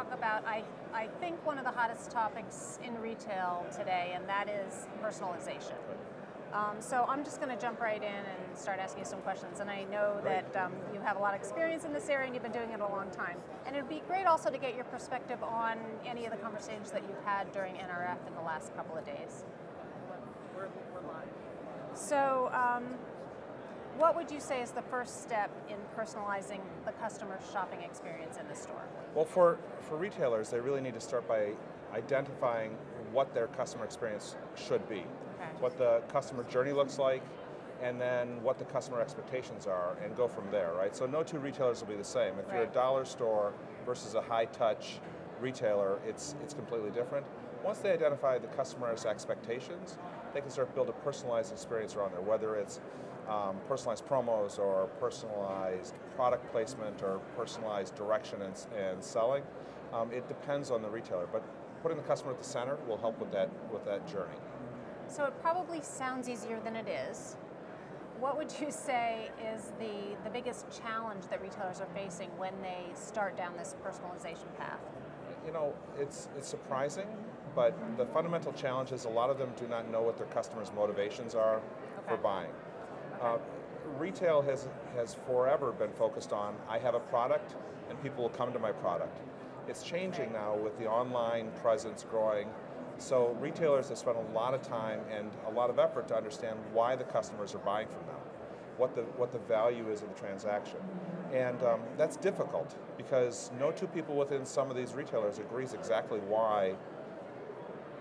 talk about, I think, one of the hottest topics in retail today, and that is personalization. So I'm just going to jump right in and start asking you some questions. And I know that you have a lot of experience in this area and you've been doing it a long time. And it'd be great also to get your perspective on any of the conversations that you've had during NRF in the last couple of days. We're live. So what would you say is the first step in personalizing the customer shopping experience in the store? Well, for retailers, they really need to start by identifying what their customer experience should be. Okay. What the customer journey looks like, and then what the customer expectations are, and go from there, right? So no two retailers will be the same. If you're a dollar store versus a high-touch retailer, it's completely different. Once they identify the customer's expectations, they can start to build a personalized experience around there, whether it's personalized promos or personalized product placement or personalized direction and selling. It depends on the retailer, but putting the customer at the center will help with that journey. So it probably sounds easier than it is. What would you say is the biggest challenge that retailers are facing when they start down this personalization path? You know, it's surprising, but the fundamental challenge is a lot of them do not know what their customers' motivations are for buying. Retail has forever been focused on, I have a product and people will come to my product. It's changing now with the online presence growing. So retailers have spent a lot of time and a lot of effort to understand why the customers are buying from them, what the value is of the transaction. And that's difficult because no two people within some of these retailers agrees exactly why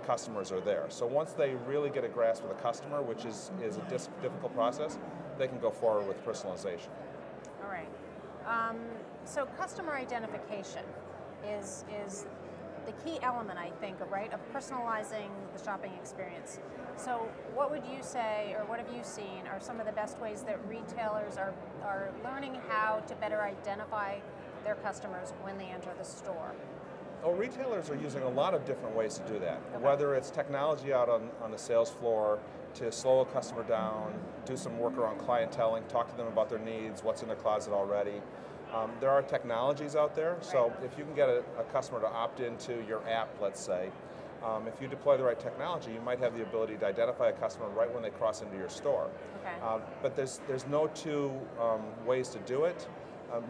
customers are there. So once they really get a grasp of the customer, which is a difficult process, they can go forward with personalization. All right. So customer identification is the key element, I think, right, of personalizing the shopping experience. So what would you say, or what have you seen, are some of the best ways that retailers are learning how to better identify their customers when they enter the store? Well, retailers are using a lot of different ways to do that, whether it's technology out on the sales floor to slow a customer down, do some work around clienteling, talk to them about their needs, what's in their closet already. There are technologies out there, so if you can get a customer to opt into your app, let's say, if you deploy the right technology, you might have the ability to identify a customer right when they cross into your store. But there's no two ways to do it.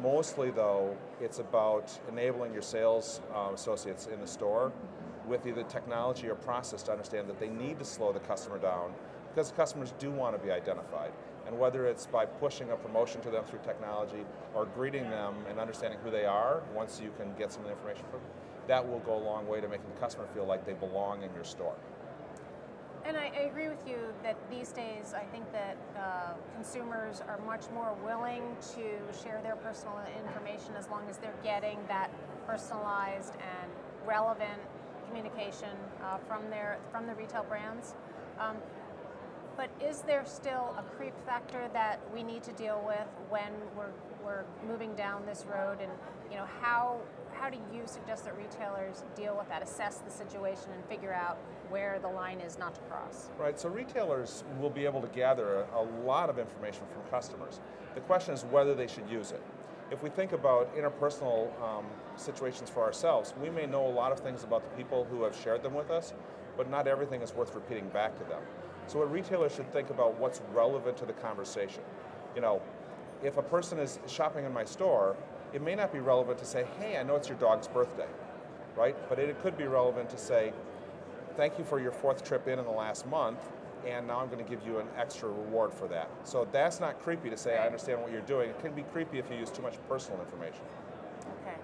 Mostly, though, it's about enabling your sales associates in the store with either technology or process to understand that they need to slow the customer down because customers do want to be identified. And whether it's by pushing a promotion to them through technology or greeting them and understanding who they are, once you can get some of the information from them, that will go a long way to making the customer feel like they belong in your store. And I agree with you that these days, I think that consumers are much more willing to share their personal information as long as they're getting that personalized and relevant communication from the retail brands. But is there still a creep factor that we need to deal with when we're moving down this road? And how do you suggest that retailers deal with that, assess the situation, and figure out where the line is not to cross? Right, so retailers will be able to gather a lot of information from customers. The question is whether they should use it. If we think about interpersonal situations for ourselves, we may know a lot of things about the people who have shared them with us, but not everything is worth repeating back to them. So what retailers should think about what's relevant to the conversation. If a person is shopping in my store, it may not be relevant to say, hey, I know it's your dog's birthday, right? But it could be relevant to say, thank you for your 4th trip in the last month, and now I'm going to give you an extra reward for that. So that's not creepy to say, I understand what you're doing. It can be creepy if you use too much personal information. Okay.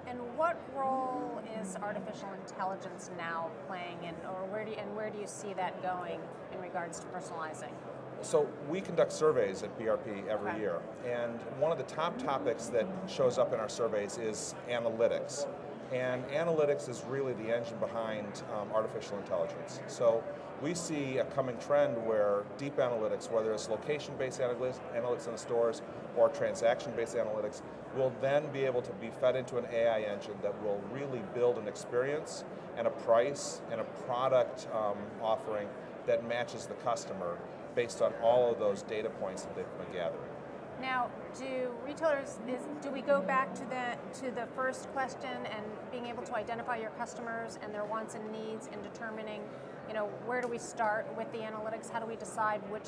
And what role is artificial intelligence now playing, or where do you see that going in regards to personalizing? So we conduct surveys at BRP every year, and one of the top topics that shows up in our surveys is analytics. And analytics is really the engine behind artificial intelligence. So we see a coming trend where deep analytics, whether it's location-based analytics in the stores or transaction-based analytics, will then be able to be fed into an AI engine that will really build an experience and a price and a product offering that matches the customer based on all of those data points that they've been gathering. Now, do retailers, do we go back to the first question and being able to identify your customers and their wants and needs and determining, where do we start with the analytics? How do we decide which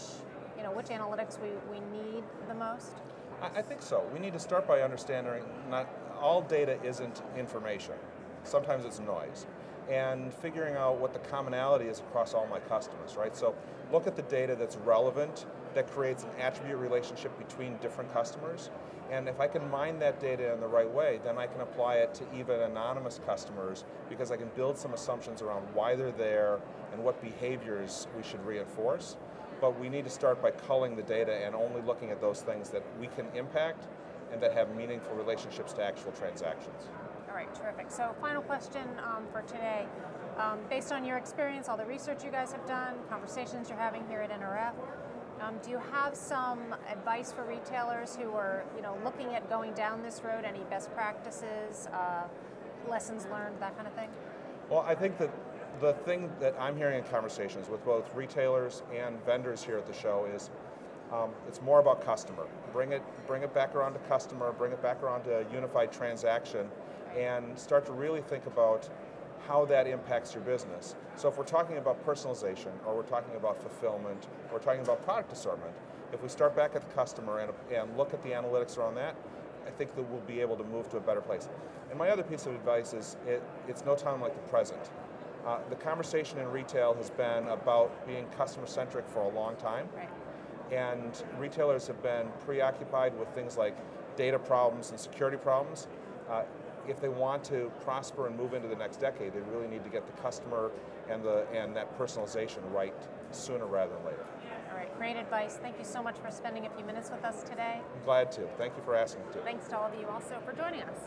analytics we need the most? I think so. We need to start by understanding not all data isn't information. Sometimes it's noise. And figuring out what the commonality is across all my customers, right? So look at the data that's relevant, that creates an attribute relationship between different customers. And if I can mine that data in the right way, then I can apply it to even anonymous customers because I can build some assumptions around why they're there and what behaviors we should reinforce. But we need to start by culling the data and only looking at those things that we can impact and that have meaningful relationships to actual transactions. All right, terrific. So final question for today. Based on your experience, all the research you guys have done, conversations you're having here at NRF, do you have some advice for retailers who are looking at going down this road? Any best practices, lessons learned, that kind of thing? Well, I think that the thing that I'm hearing in conversations with both retailers and vendors here at the show is it's more about customer. Bring it back around to customer, bring it back around to a unified transaction, and start to really think about how that impacts your business. So if we're talking about personalization, or we're talking about fulfillment, or we're talking about product assortment, if we start back at the customer and look at the analytics around that, I think that we'll be able to move to a better place. And my other piece of advice is it's no time like the present. The conversation in retail has been about being customer-centric for a long time. Right. And retailers have been preoccupied with things like data problems and security problems. If they want to prosper and move into the next decade, they really need to get the customer and that personalization right sooner rather than later. All right, great advice. Thank you so much for spending a few minutes with us today. I'm glad to. Thank you for asking me to. Thanks to all of you also for joining us.